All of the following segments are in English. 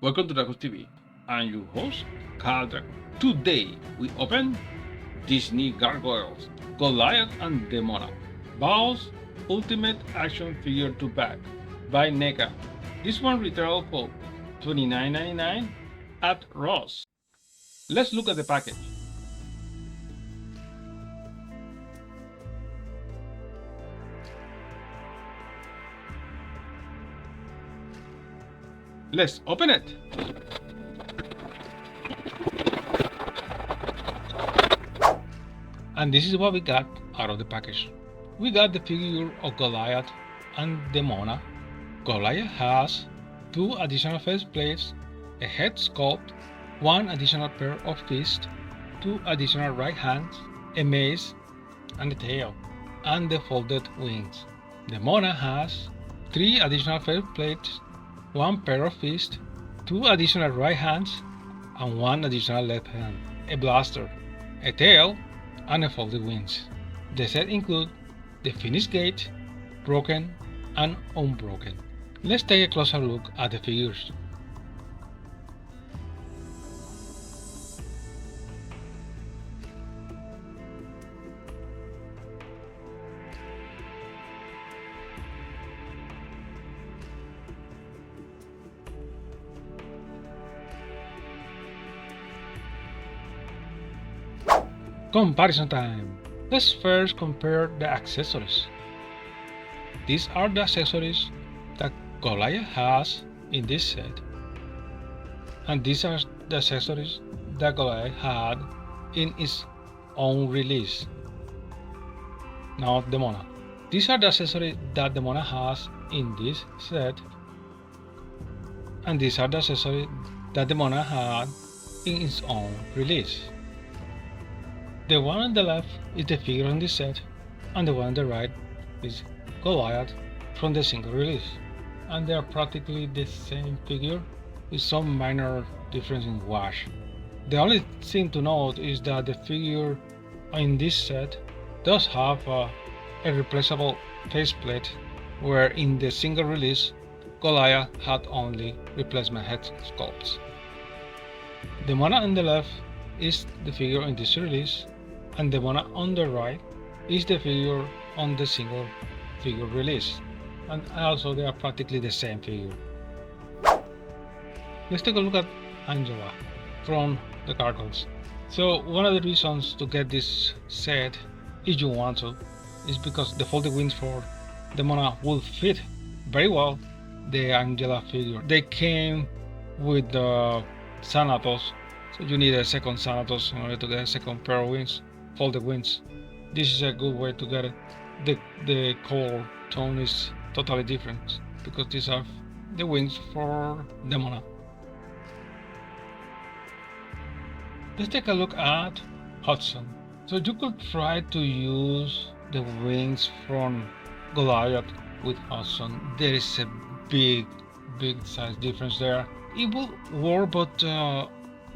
Welcome to DrakusTV. I'm your host, Drakus. Today we open Disney Gargoyles, Goliath and Demona, Bow's Ultimate Action Figure to Back by NECA. This one retail for $29.99 at Ross. Let's look at the package. Let's open it. And this is what we got out of the package. We got the figure of Goliath and Demona. Goliath has 2 additional face plates, a head sculpt, 1 additional pair of fists, 2 additional right hands, a mace, and a tail, and the folded wings. Demona has 3 additional face plates, 1 pair of fists, 2 additional right hands, and 1 additional left hand, a blaster, a tail, and a folded wings. The set includes the finished gate, broken, and unbroken. Let's take a closer look at the figures. Comparison time. Let's first compare the accessories. These are the accessories that Goliath has in this set, and these are the accessories that Goliath had in its own release. Now Demona. These are the accessories that Demona has in this set, and these are the accessories that Demona had in its own release. The one on the left is the figure on this set, and the one on the right is Goliath from the single release. And they are practically the same figure with some minor difference in wash. The only thing to note is that the figure in this set does have a replaceable faceplate, where in the single release Goliath had only replacement head sculpts. The one on the left is the figure in this release, and the one on the right is the figure on the single figure release, and also they are practically the same figure. Let's take a look at Angela from the Gargoyles. So one of the reasons to get this set, if you want to, is because the folded wings for Demona will fit very well the Angela figure. They came with the Thanatos, so you need a second Thanatos in order to get a second pair of wings. Folded wings. This is a good way to get it. The color tone is totally different because these are the wings for Demona. Let's take a look at Hudson. So you could try to use the wings from Goliath with Hudson. There is a big size difference there. It will work, but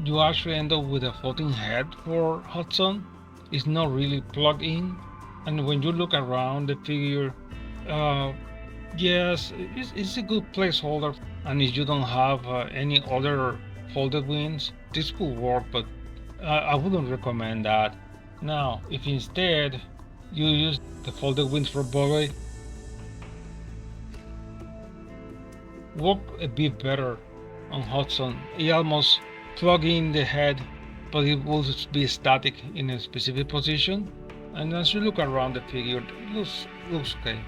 you actually end up with a floating head for Hudson. It's not really plugged in, and when you look around the figure, yes, it's a good placeholder. And if you don't have any other folded wings, this will work, but I wouldn't recommend that. Now, if instead you use the folded wings for Broadway, work a bit better on Hudson. It almost plug in the head, but it will be static in a specific position. And as you look around the figure, it looks okay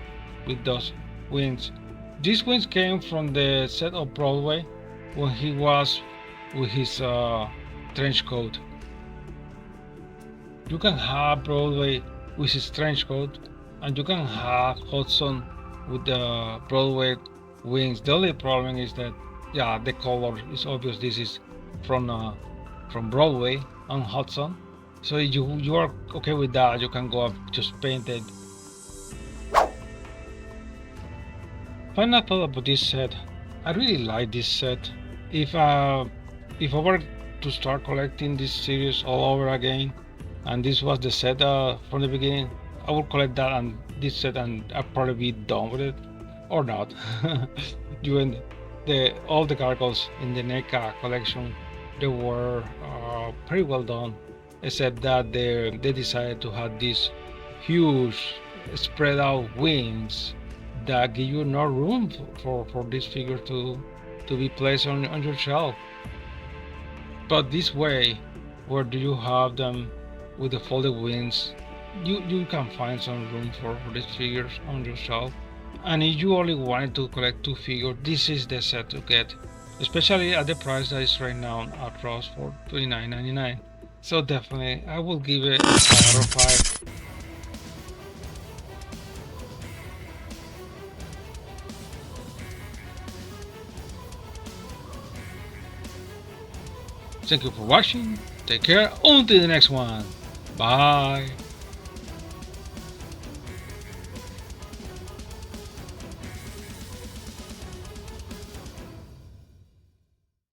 with those wings. These wings came from the set of Broadway when he was with his trench coat. You can have Broadway with his trench coat, and you can have Hudson with the Broadway wings. The only problem is that, yeah, the color is obvious. This is from Broadway on Hudson, so you are okay with that. You can go up just painted. Final thought about this set. I really like this set. If I were to start collecting this series all over again, and this was the set from the beginning, I would collect that and this set, and I'd probably be done with it, or not. all the gargoyles in the NECA collection, they were pretty well done, except that they decided to have these huge spread out wings that give you no room for this figure to be placed on your shelf. But this way, where do you have them with the folded wings, you can find some room for these figures on your shelf. And if you only wanted to collect 2 figures, this is the set to get, especially at the price that is right now at Ross for $29.99. So definitely, I will give it a 5 out of 5. Thank you for watching. Take care. Until the next one. Bye.